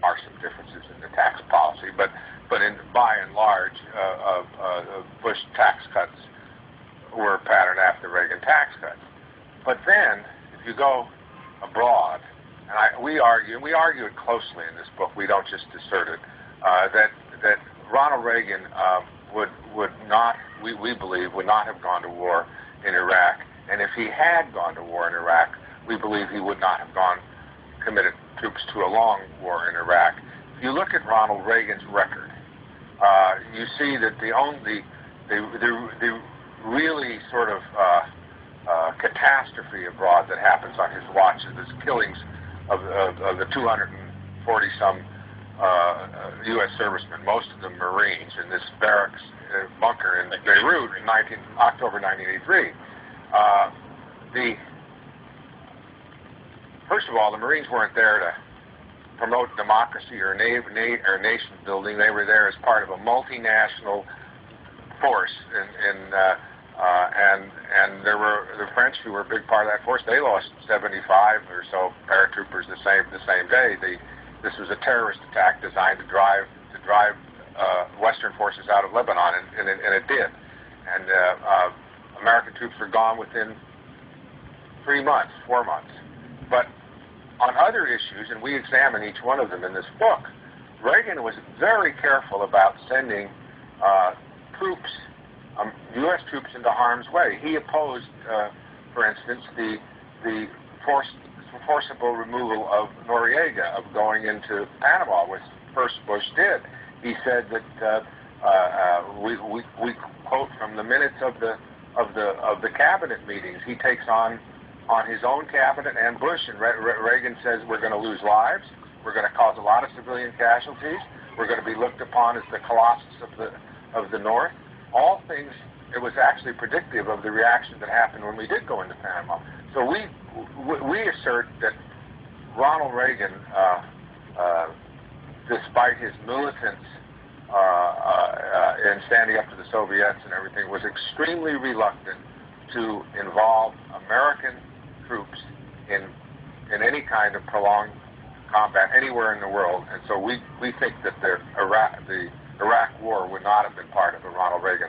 are some differences in the tax policy, but by and large, Bush tax cuts were patterned after Reagan tax cuts. But then, if you go abroad, and we argue it closely in this book, we don't just assert it, that Ronald Reagan would not, we believe, would not have gone to war in Iraq. And if he had gone to war in Iraq, we believe he would not have committed troops to a long war in Iraq. If you look at Ronald Reagan's record, you see that the really sort of catastrophe abroad that happens on his watch is this killings of the 240-some U.S. servicemen, most of them Marines, in this barracks bunker in Beirut in October 1983. First of all, the Marines weren't there to promote democracy or nation building. They were there as part of a multinational force, and there were the French, who were a big part of that force. They lost 75 or so paratroopers the same day. This was a terrorist attack designed to drive Western forces out of Lebanon, and it did. And American troops were gone within 4 months. But on other issues, and we examine each one of them in this book, Reagan was very careful about sending troops, U.S. troops, into harm's way. He opposed, for instance, the forcible removal of Noriega, of going into Panama, which first Bush did. He said that we quote from the minutes of the cabinet meetings. He takes on his own cabinet and Bush, and Reagan says we're going to lose lives, we're going to cause a lot of civilian casualties, we're going to be looked upon as the colossus of the North. All things, it was actually predictive of the reaction that happened when we did go into Panama. So we assert that Ronald Reagan, despite his militance in standing up to the Soviets and everything, was extremely reluctant to involve American troops in any kind of prolonged combat anywhere in the world. And so we think that the Iraq War would not have been part of the Ronald Reagan